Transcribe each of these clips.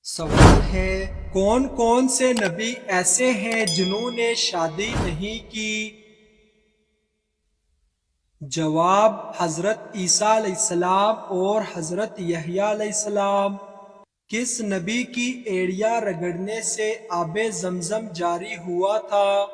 سوال ہے، کون کون سے نبی ایسے ہیں جنہوں نے شادی نہیں کی؟ جواب، حضرت عیسیٰ علیہ السلام اور حضرت یحییٰ علیہ السلام۔ کس نبی کی ایڑیاں رگڑنے سے آب زمزم جاری ہوا تھا؟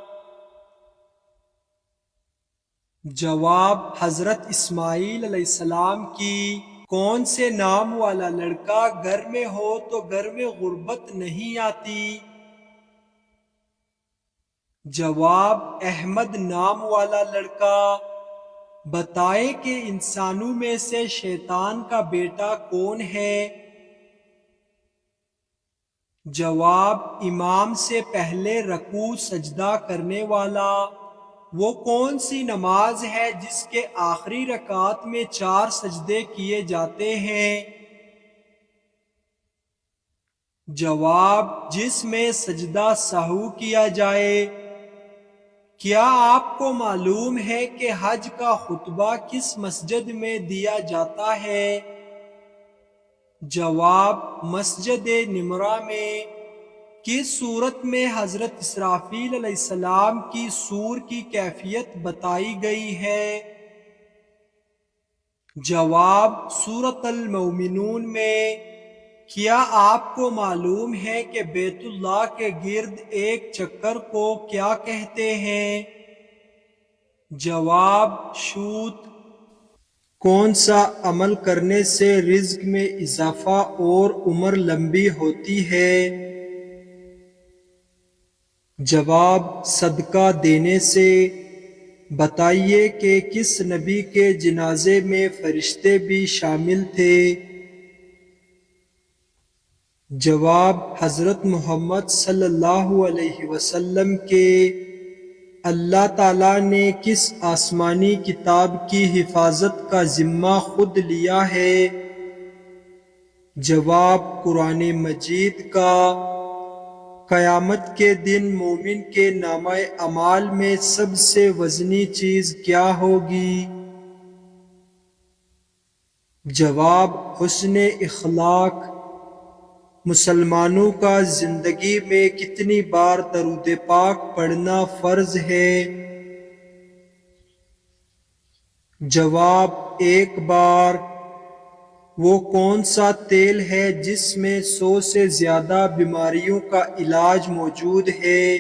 جواب، حضرت اسماعیل علیہ السلام کی۔ کون سے نام والا لڑکا گھر میں ہو تو گھر میں غربت نہیں آتی؟ جواب، احمد نام والا لڑکا۔ بتائیں کہ انسانوں میں سے شیطان کا بیٹا کون ہے؟ جواب، امام سے پہلے رکوع سجدہ کرنے والا۔ وہ کون سی نماز ہے جس کے آخری رکعت میں 4 سجدے کیے جاتے ہیں؟ جواب، جس میں سجدہ سہو کیا جائے۔ کیا آپ کو معلوم ہے کہ حج کا خطبہ کس مسجد میں دیا جاتا ہے؟ جواب، مسجد نمرہ میں۔ کس صورت میں حضرت اسرافیل علیہ السلام کی صور کی کیفیت بتائی گئی ہے؟ جواب، سورۃ المومنون میں۔ کیا آپ کو معلوم ہے کہ بیت اللہ کے گرد ایک چکر کو کیا کہتے ہیں؟ جواب، شوط۔ کون سا عمل کرنے سے رزق میں اضافہ اور عمر لمبی ہوتی ہے؟ جواب، صدقہ دینے سے۔ بتائیے کہ کس نبی کے جنازے میں فرشتے بھی شامل تھے؟ جواب، حضرت محمد صلی اللہ علیہ وسلم کے۔ اللہ تعالیٰ نے کس آسمانی کتاب کی حفاظت کا ذمہ خود لیا ہے؟ جواب، قرآن مجید کا۔ قیامت کے دن مومن کے نامہ اعمال میں سب سے وزنی چیز کیا ہوگی؟ جواب، حسن اخلاق۔ مسلمانوں کا زندگی میں کتنی بار درود پاک پڑھنا فرض ہے؟ جواب، 1 بار۔ وہ کون سا تیل ہے جس میں 100 سے زیادہ بیماریوں کا علاج موجود ہے؟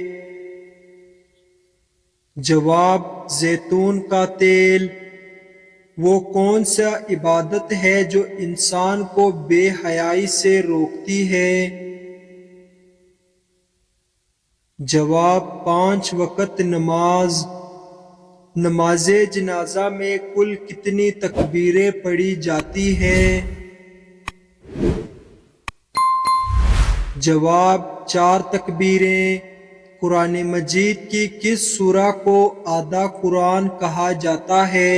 جواب، زیتون کا تیل۔ وہ کون سا عبادت ہے جو انسان کو بے حیائی سے روکتی ہے؟ جواب، 5 وقت نماز۔ نماز جنازہ میں کل کتنی تکبیریں پڑھی جاتی ہیں؟ جواب، 4 تکبیریں۔ قرآن مجید کی کس سورہ کو آدھا قرآن کہا جاتا ہے؟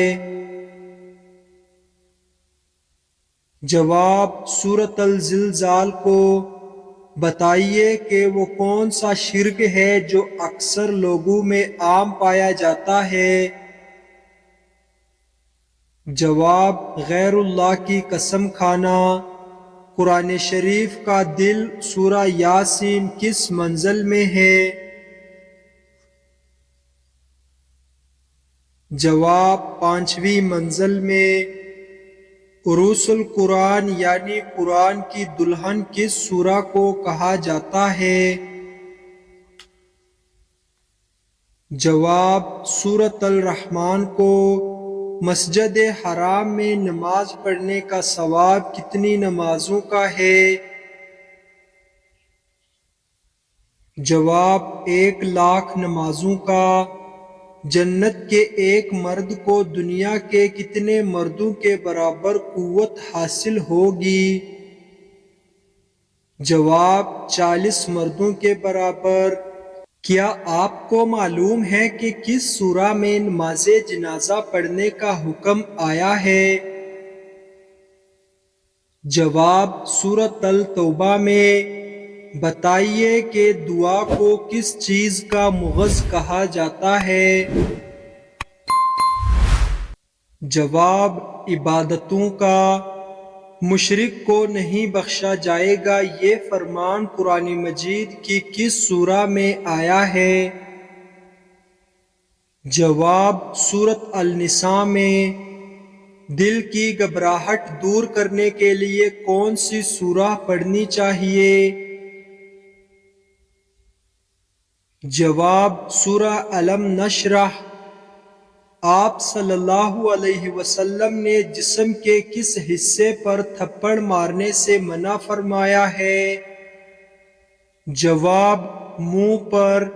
جواب، سورۃ الزلزال کو۔ بتائیے کہ وہ کون سا شرک ہے جو اکثر لوگوں میں عام پایا جاتا ہے؟ جواب، غیر اللہ کی قسم کھانا۔ قرآن شریف کا دل سورہ یاسین کس منزل میں ہے؟ جواب، 5ویں منزل میں۔ عروس القرآن یعنی قرآن کی دلہن کس سورہ کو کہا جاتا ہے؟ جواب، سورۃ الرحمن کو۔ مسجد حرام میں نماز پڑھنے کا ثواب کتنی نمازوں کا ہے؟ جواب، 1,00,000 نمازوں کا۔ جنت کے ایک مرد کو دنیا کے کتنے مردوں کے برابر قوت حاصل ہوگی؟ جواب، 40 مردوں کے برابر۔ کیا آپ کو معلوم ہے کہ کس سورہ میں نماز جنازہ پڑھنے کا حکم آیا ہے؟ جواب، سورۃ التوبہ میں۔ بتائیے کہ دعا کو کس چیز کا مغز کہا جاتا ہے؟ جواب، عبادتوں کا۔ مشرک کو نہیں بخشا جائے گا، یہ فرمان قرآن مجید کی کس سورہ میں آیا ہے؟ جواب، سورۃ النساء میں۔ دل کی گھبراہٹ دور کرنے کے لیے کون سی سورہ پڑھنی چاہیے؟ جواب، سورہ الم نشرح۔ آپ صلی اللہ علیہ وسلم نے جسم کے کس حصے پر تھپڑ مارنے سے منع فرمایا ہے؟ جواب، منہ پر۔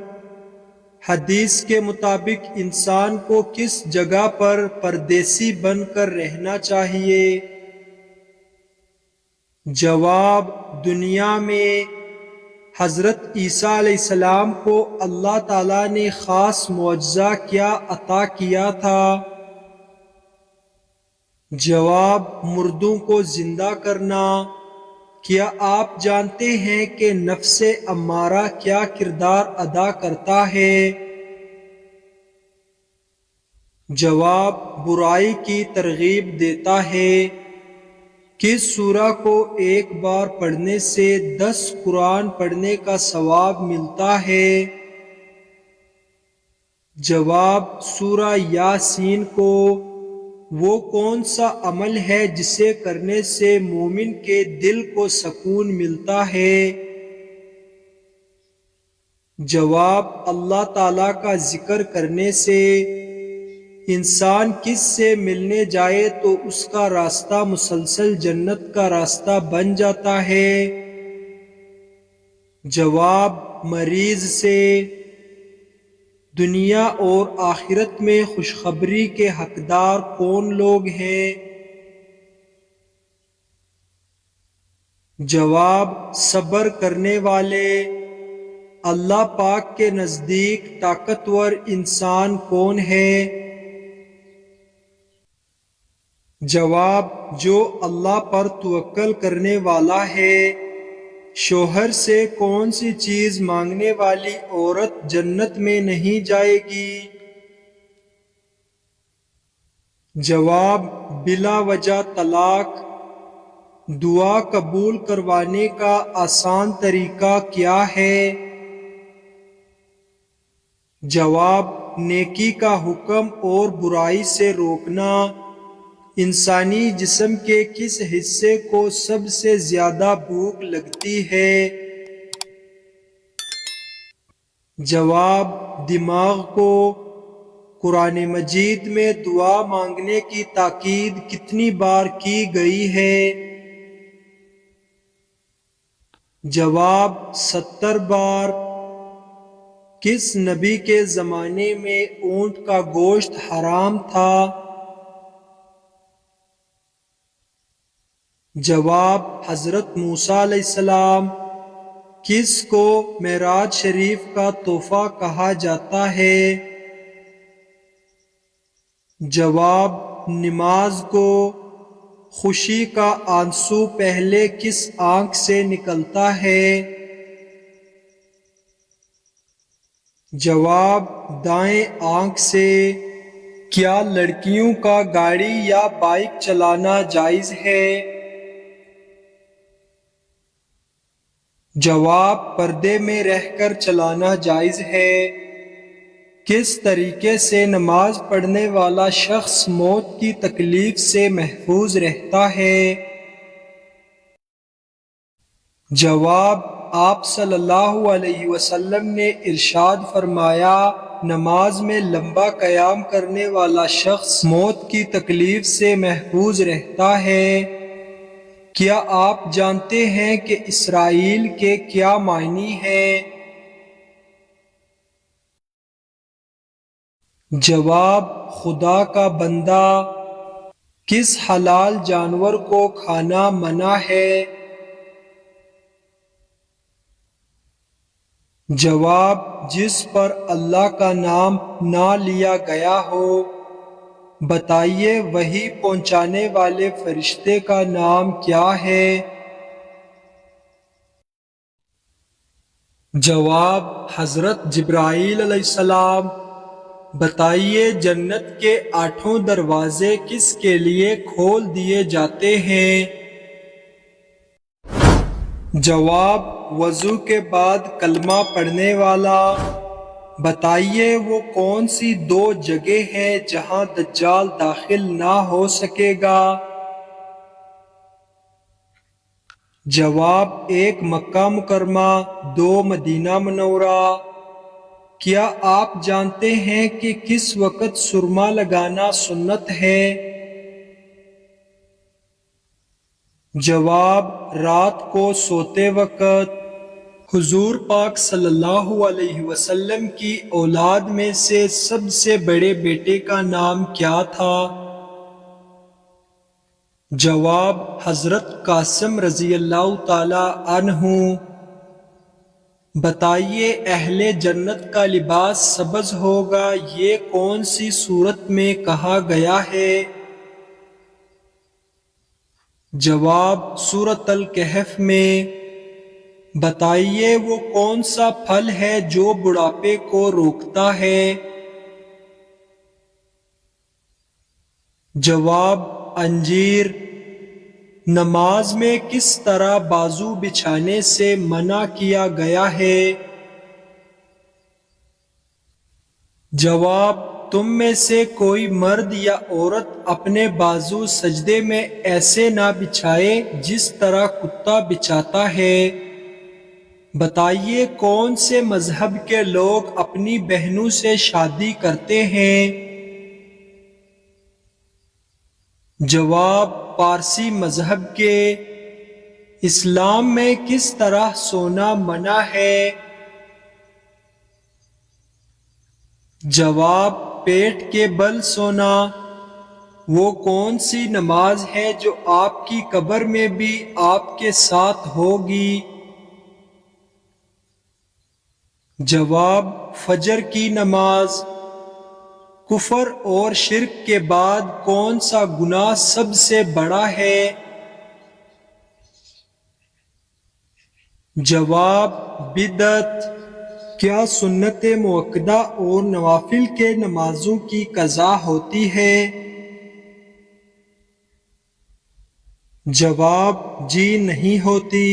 حدیث کے مطابق انسان کو کس جگہ پر پردیسی بن کر رہنا چاہیے؟ جواب، دنیا میں۔ حضرت عیسیٰ علیہ السلام کو اللہ تعالیٰ نے خاص معجزہ کیا عطا کیا تھا؟ جواب، مردوں کو زندہ کرنا۔ کیا آپ جانتے ہیں کہ نفس امارہ کیا کردار ادا کرتا ہے؟ جواب، برائی کی ترغیب دیتا ہے۔ کس سورہ کو ایک بار پڑھنے سے 10 قرآن پڑھنے کا ثواب ملتا ہے؟ جواب، سورہ یاسین کو۔ وہ کون سا عمل ہے جسے کرنے سے مومن کے دل کو سکون ملتا ہے؟ جواب، اللہ تعالیٰ کا ذکر کرنے سے۔ انسان کس سے ملنے جائے تو اس کا راستہ مسلسل جنت کا راستہ بن جاتا ہے؟ جواب، مریض سے۔ دنیا اور آخرت میں خوشخبری کے حقدار کون لوگ ہیں؟ جواب، صبر کرنے والے۔ اللہ پاک کے نزدیک طاقتور انسان کون ہے؟ جواب، جو اللہ پر توکل کرنے والا ہے۔ شوہر سے کون سی چیز مانگنے والی عورت جنت میں نہیں جائے گی؟ جواب، بلا وجہ طلاق۔ دعا قبول کروانے کا آسان طریقہ کیا ہے؟ جواب، نیکی کا حکم اور برائی سے روکنا۔ انسانی جسم کے کس حصے کو سب سے زیادہ بھوک لگتی ہے؟ جواب، دماغ کو۔ قرآن مجید میں دعا مانگنے کی تاکید کتنی بار کی گئی ہے؟ جواب، 70 بار۔ کس نبی کے زمانے میں اونٹ کا گوشت حرام تھا؟ جواب، حضرت موسیٰ علیہ السلام۔ کس کو معراج شریف کا تحفہ کہا جاتا ہے؟ جواب، نماز کو۔ خوشی کا آنسو پہلے کس آنکھ سے نکلتا ہے؟ جواب، دائیں آنکھ سے۔ کیا لڑکیوں کا گاڑی یا بائیک چلانا جائز ہے؟ جواب، پردے میں رہ کر چلانا جائز ہے۔ کس طریقے سے نماز پڑھنے والا شخص موت کی تکلیف سے محفوظ رہتا ہے؟ جواب، آپ صلی اللہ علیہ وسلم نے ارشاد فرمایا، نماز میں لمبا قیام کرنے والا شخص موت کی تکلیف سے محفوظ رہتا ہے۔ کیا آپ جانتے ہیں کہ اسرائیل کے کیا معنی ہیں؟ جواب، خدا کا بندہ۔ کس حلال جانور کو کھانا منع ہے؟ جواب، جس پر اللہ کا نام نہ لیا گیا ہو۔ بتائیے وحی پہنچانے والے فرشتے کا نام کیا ہے؟ جواب، حضرت جبرائیل علیہ السلام۔ بتائیے جنت کے 8 دروازے کس کے لیے کھول دیے جاتے ہیں؟ جواب: وضو کے بعد کلمہ پڑھنے والا۔ بتائیے وہ کون سی دو جگہ ہیں جہاں دجال داخل نہ ہو سکے گا؟ جواب: ایک مکہ مکرمہ، دو مدینہ منورہ۔ کیا آپ جانتے ہیں کہ کس وقت سرما لگانا سنت ہے؟ جواب: رات کو سوتے وقت۔ حضور پاک صلی اللہ علیہ وسلم کی اولاد میں سے سب سے بڑے بیٹے کا نام کیا تھا؟ جواب: حضرت قاسم رضی اللہ تعالی عنہ۔ بتائیے اہل جنت کا لباس سبز ہوگا، یہ کون سی سورت میں کہا گیا ہے؟ جواب: سورۃ الکہف میں۔ بتائیے وہ کون سا پھل ہے جو بڑھاپے کو روکتا ہے؟ جواب: انجیر۔ نماز میں کس طرح بازو بچھانے سے منع کیا گیا ہے؟ جواب: تم میں سے کوئی مرد یا عورت اپنے بازو سجدے میں ایسے نہ بچھائے جس طرح کتا بچھاتا ہے۔ بتائیے کون سے مذہب کے لوگ اپنی بہنوں سے شادی کرتے ہیں؟ جواب: پارسی مذہب کے۔ اسلام میں کس طرح سونا منع ہے؟ جواب: پیٹ کے بل سونا۔ وہ کون سی نماز ہے جو آپ کی قبر میں بھی آپ کے ساتھ ہوگی؟ جواب: فجر کی نماز۔ کفر اور شرک کے بعد کون سا گناہ سب سے بڑا ہے؟ جواب: بدعت۔ کیا سنت موقدہ اور نوافل کے نمازوں کی قضا ہوتی ہے؟ جواب: جی نہیں ہوتی۔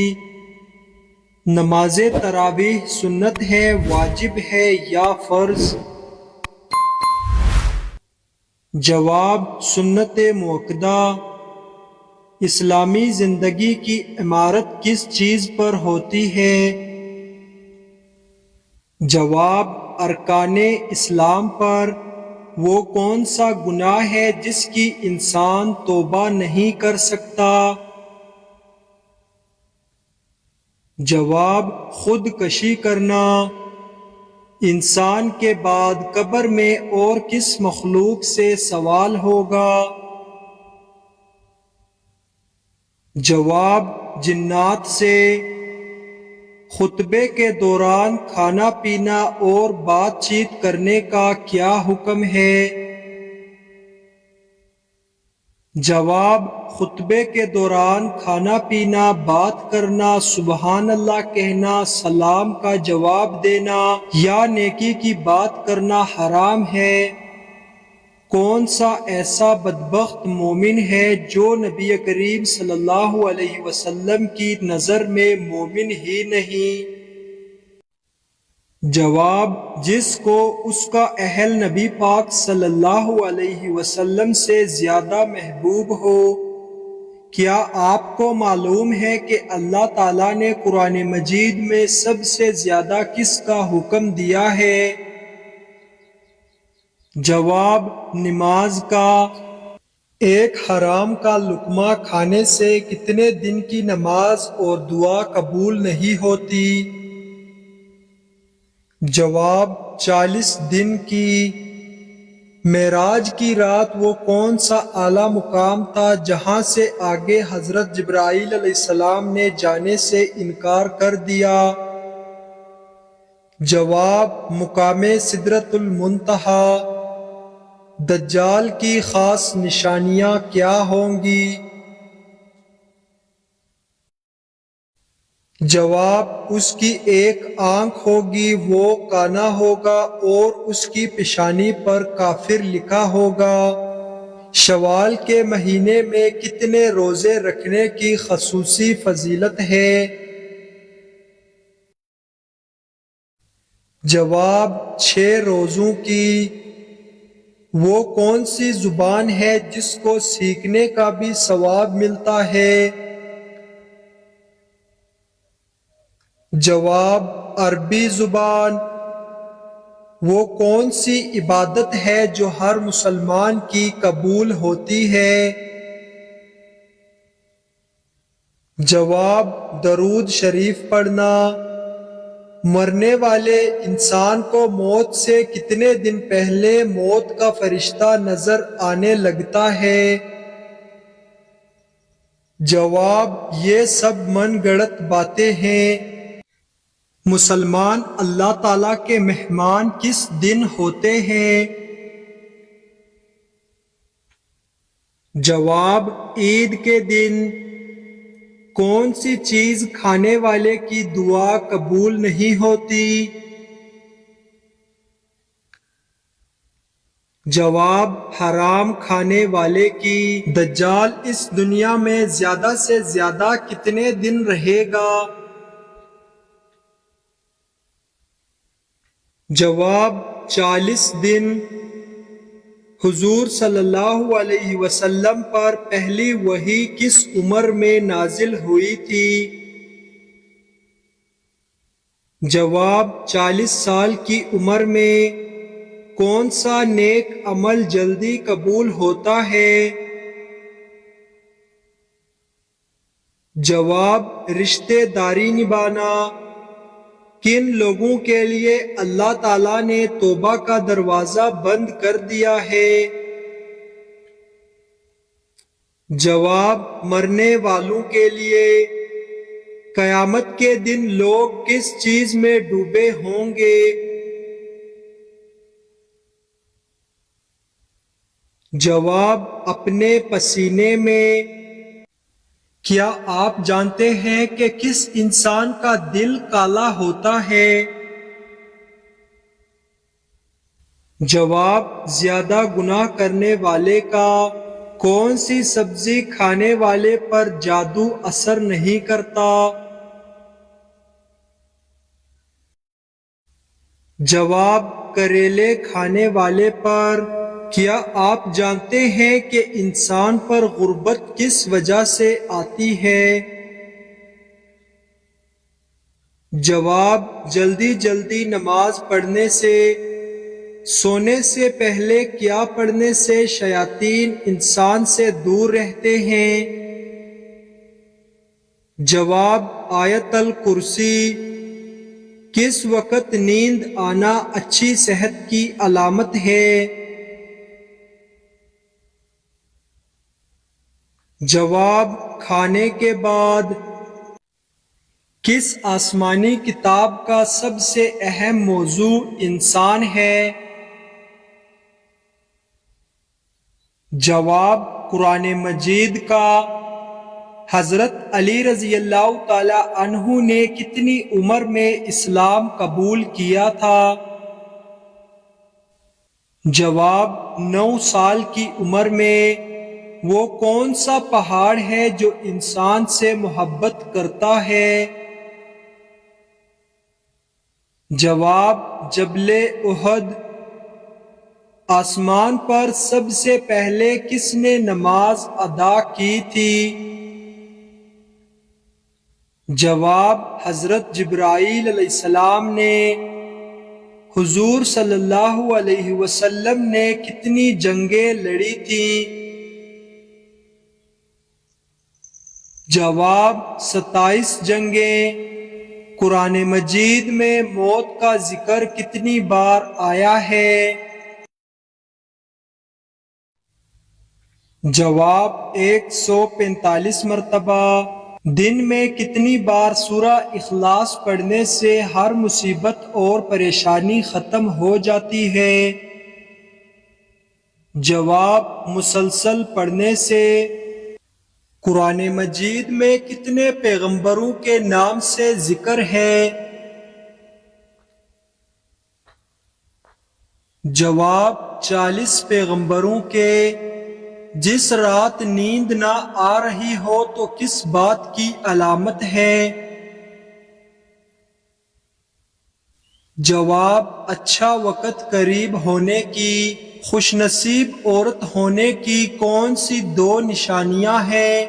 نماز تراویح سنت ہے، واجب ہے یا فرض؟ جواب: سنت موقدہ۔ اسلامی زندگی کی عمارت کس چیز پر ہوتی ہے؟ جواب: ارکان اسلام پر۔ وہ کون سا گناہ ہے جس کی انسان توبہ نہیں کر سکتا؟ جواب: خود کشی کرنا۔ انسان کے بعد قبر میں اور کس مخلوق سے سوال ہوگا؟ جواب: جنات سے۔ خطبے کے دوران کھانا پینا اور بات چیت کرنے کا کیا حکم ہے؟ جواب: خطبے کے دوران کھانا پینا، بات کرنا، سبحان اللہ کہنا، سلام کا جواب دینا یا نیکی کی بات کرنا حرام ہے۔ کون سا ایسا بدبخت مومن ہے جو نبی کریم صلی اللہ علیہ وسلم کی نظر میں مومن ہی نہیں؟ جواب: جس کو اس کا اہل نبی پاک صلی اللہ علیہ وسلم سے زیادہ محبوب ہو۔ کیا آپ کو معلوم ہے کہ اللہ تعالیٰ نے قرآن مجید میں سب سے زیادہ کس کا حکم دیا ہے؟ جواب: نماز کا۔ ایک حرام کا لقمہ کھانے سے کتنے دن کی نماز اور دعا قبول نہیں ہوتی؟ جواب: 40 دن کی۔ معراج کی رات وہ کون سا اعلیٰ مقام تھا جہاں سے آگے حضرت جبرائیل علیہ السلام نے جانے سے انکار کر دیا؟ جواب: مقام سدرۃ المنتہی۔ دجال کی خاص نشانیاں کیا ہوں گی؟ جواب: اس کی ایک آنکھ ہوگی، وہ کانا ہوگا اور اس کی پیشانی پر کافر لکھا ہوگا۔ شوال کے مہینے میں کتنے روزے رکھنے کی خصوصی فضیلت ہے؟ جواب 6 روزوں کی۔ وہ کون سی زبان ہے جس کو سیکھنے کا بھی ثواب ملتا ہے؟ جواب عربی زبان۔ وہ کون سی عبادت ہے جو ہر مسلمان کی قبول ہوتی ہے؟ جواب درود شریف پڑھنا۔ مرنے والے انسان کو موت سے کتنے دن پہلے موت کا فرشتہ نظر آنے لگتا ہے؟ جواب یہ سب من گڑت باتیں ہیں۔ مسلمان اللہ تعالیٰ کے مہمان کس دن ہوتے ہیں؟ جواب عید کے دن۔ کون سی چیز کھانے والے کی دعا قبول نہیں ہوتی؟ جواب حرام کھانے والے کی۔ دجال اس دنیا میں زیادہ سے زیادہ کتنے دن رہے گا؟ جواب 40 دن۔ حضور صلی اللہ علیہ وسلم پر پہلی وحی کس عمر میں نازل ہوئی تھی؟ جواب 40 سال کی عمر میں۔ کون سا نیک عمل جلدی قبول ہوتا ہے؟ جواب رشتہ داری نبھانا۔ کن لوگوں کے لیے اللہ تعالیٰ نے توبہ کا دروازہ بند کر دیا ہے؟ جواب مرنے والوں کے لیے۔ قیامت کے دن لوگ کس چیز میں ڈوبے ہوں گے؟ جواب اپنے پسینے میں۔ کیا آپ جانتے ہیں کہ کس انسان کا دل کالا ہوتا ہے؟ جواب زیادہ گناہ کرنے والے کا۔ کون سی سبزی کھانے والے پر جادو اثر نہیں کرتا؟ جواب کریلے کھانے والے پر۔ کیا آپ جانتے ہیں کہ انسان پر غربت کس وجہ سے آتی ہے؟ جواب جلدی جلدی نماز پڑھنے سے۔ سونے سے پہلے کیا پڑھنے سے شیاطین انسان سے دور رہتے ہیں؟ جواب آیت الکرسی۔ کس وقت نیند آنا اچھی صحت کی علامت ہے؟ جواب کھانے کے بعد۔ کس آسمانی کتاب کا سب سے اہم موضوع انسان ہے؟ جواب قرآن مجید کا۔ حضرت علی رضی اللہ تعالی عنہ نے کتنی عمر میں اسلام قبول کیا تھا؟ جواب 9 سال کی عمر میں۔ وہ کون سا پہاڑ ہے جو انسان سے محبت کرتا ہے؟ جواب جبل احد۔ آسمان پر سب سے پہلے کس نے نماز ادا کی تھی؟ جواب حضرت جبرائیل علیہ السلام نے۔ حضور صلی اللہ علیہ وسلم نے کتنی جنگیں لڑی تھیں؟ جواب 27 جنگیں۔ قرآن مجید میں موت کا ذکر کتنی بار آیا ہے؟ جواب 145 مرتبہ۔ دن میں کتنی بار سورہ اخلاص پڑھنے سے ہر مصیبت اور پریشانی ختم ہو جاتی ہے؟ جواب مسلسل پڑھنے سے۔ قرآن مجید میں کتنے پیغمبروں کے نام سے ذکر ہے؟ جواب 40 پیغمبروں کے۔ جس رات نیند نہ آ رہی ہو تو کس بات کی علامت ہے؟ جواب: اچھا وقت قریب ہونے کی خوش نصیب عورت ہونے کی کون سی 2 نشانیاں ہیں؟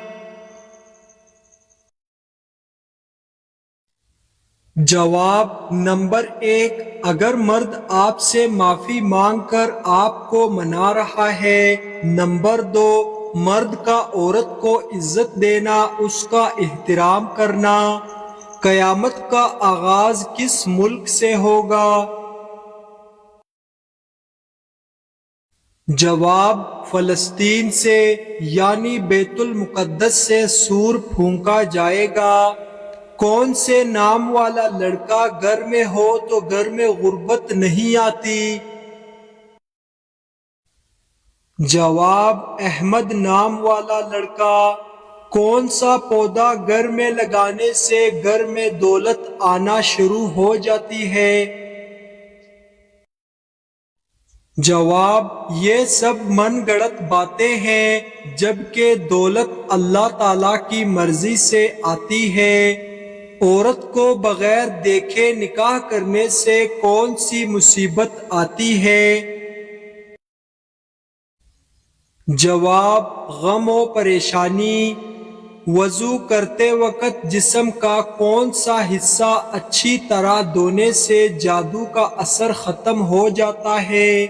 جواب: نمبر 1، اگر مرد آپ سے معافی مانگ کر آپ کو منا رہا ہے۔ نمبر 2، مرد کا عورت کو عزت دینا، اس کا احترام کرنا۔ قیامت کا آغاز کس ملک سے ہوگا؟ جواب: فلسطین سے، یعنی بیت المقدس سے سور پھونکا جائے گا۔ کون سے نام والا لڑکا گھر میں ہو تو گھر میں غربت نہیں آتی؟ جواب: احمد نام والا لڑکا۔ کون سا پودا گھر میں لگانے سے گھر میں دولت آنا شروع ہو جاتی ہے؟ جواب: یہ سب من گڑت باتیں ہیں، جبکہ دولت اللہ تعالیٰ کی مرضی سے آتی ہے۔ عورت کو بغیر دیکھے نکاح کرنے سے کون سی مصیبت آتی ہے؟ جواب: غم و پریشانی۔ وضو کرتے وقت جسم کا کون سا حصہ اچھی طرح دھونے سے جادو کا اثر ختم ہو جاتا ہے؟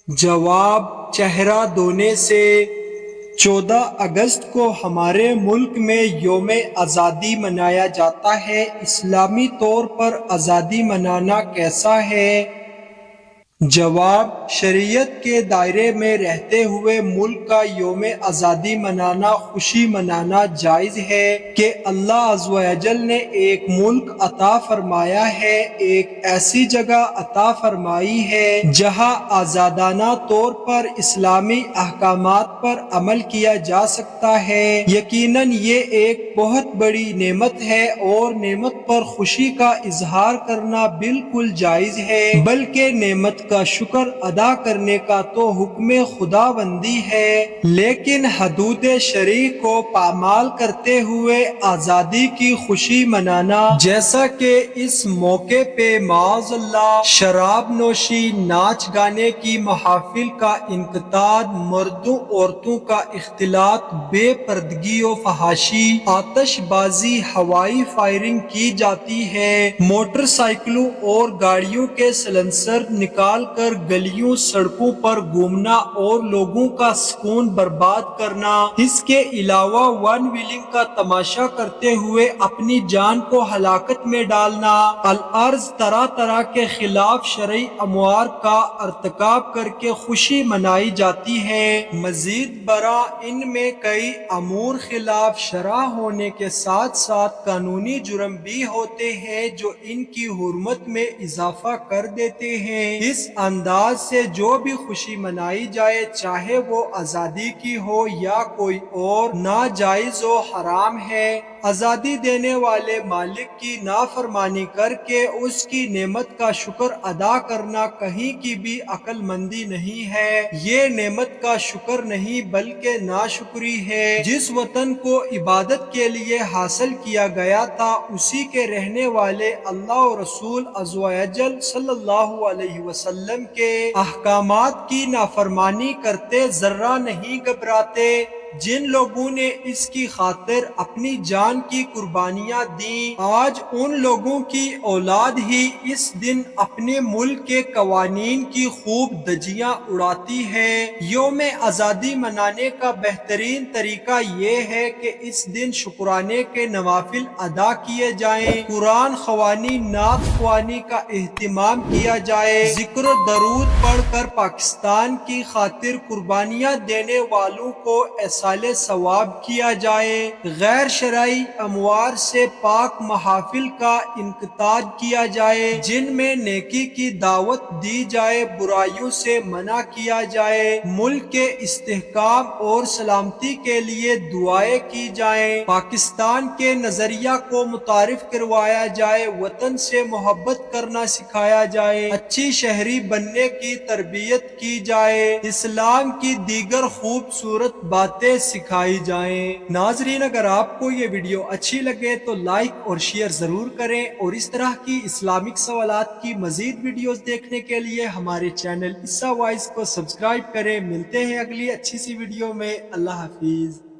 جواب: چہرہ دھونے سے۔ 14 اگست کو ہمارے ملک میں یوم آزادی منایا جاتا ہے۔ اسلامی طور پر آزادی منانا کیسا ہے؟ جواب: شریعت کے دائرے میں رہتے ہوئے ملک کا یوم آزادی منانا، خوشی منانا جائز ہے کہ اللہ عز و جل نے ایک ملک عطا فرمایا ہے، ایک ایسی جگہ عطا فرمائی ہے جہاں آزادانہ طور پر اسلامی احکامات پر عمل کیا جا سکتا ہے۔ یقیناً یہ ایک بہت بڑی نعمت ہے اور نعمت پر خوشی کا اظہار کرنا بالکل جائز ہے، بلکہ نعمت کا شکر ادا کرنے کا تو حکم خداوندی ہے، لیکن حدود شرعی کو پامال کرتے ہوئے آزادی کی خوشی منانا، جیسا کہ اس موقع پہ معاذ اللہ شراب نوشی، ناچ گانے کی محافل کا انعقاد، مردوں عورتوں کا اختلاط، بے پردگی و فحاشی، آتش بازی، ہوائی فائرنگ کی جاتی ہے، موٹر سائیکلوں اور گاڑیوں کے سلنسر نکال کر گلیوں سڑکوں پر گھومنا اور لوگوں کا سکون برباد کرنا، اس کے علاوہ ون ویلنگ کا تماشا کرتے ہوئے اپنی جان کو ہلاکت میں ڈالنا، الارض طرح طرح کے خلاف شرعی امور کا ارتکاب کر کے خوشی منائی جاتی ہے۔ مزید برآں ان میں کئی امور خلاف شرع ہونے کے ساتھ ساتھ قانونی جرم بھی ہوتے ہیں جو ان کی حرمت میں اضافہ کر دیتے ہیں۔ اس انداز سے جو بھی خوشی منائی جائے، چاہے وہ آزادی کی ہو یا کوئی اور، ناجائز و حرام ہے۔ آزادی دینے والے مالک کی نافرمانی کر کے اس کی نعمت کا شکر ادا کرنا کہیں کی بھی عقل مندی نہیں ہے، یہ نعمت کا شکر نہیں بلکہ ناشکری ہے۔ جس وطن کو عبادت کے لیے حاصل کیا گیا تھا، اسی کے رہنے والے اللہ و رسول عز و جل صلی اللہ علیہ وسلم کے احکامات کی نافرمانی کرتے ذرہ نہیں گھبراتے۔ جن لوگوں نے اس کی خاطر اپنی جان کی قربانیاں دیں، آج ان لوگوں کی اولاد ہی اس دن اپنے ملک کے قوانین کی خوب دھجیاں اڑاتی ہے۔ یوم آزادی منانے کا بہترین طریقہ یہ ہے کہ اس دن شکرانے کے نوافل ادا کیے جائیں، قرآن خوانی، نعت خوانی کا اہتمام کیا جائے، ذکر و درود پڑھ کر پاکستان کی خاطر قربانیاں دینے والوں کو ایصال ثواب کیا جائے، غیر شرعی امور سے پاک محافل کا انعقاد کیا جائے جن میں نیکی کی دعوت دی جائے، برائیوں سے منع کیا جائے، ملک کے استحکام اور سلامتی کے لیے دعائیں کی جائیں، پاکستان کے نظریہ کو متعارف کروایا جائے، وطن سے محبت کرنا سکھایا جائے، اچھی شہری بننے کی تربیت کی جائے، اسلام کی دیگر خوبصورت باتیں باتیں سکھائی جائیں۔ ناظرین، اگر آپ کو یہ ویڈیو اچھی لگے تو لائک اور شیئر ضرور کریں، اور اس طرح کی اسلامک سوالات کی مزید ویڈیوز دیکھنے کے لیے ہمارے چینل عیسیٰ وائس کو سبسکرائب کریں۔ ملتے ہیں اگلی اچھی سی ویڈیو میں۔ اللہ حافظ۔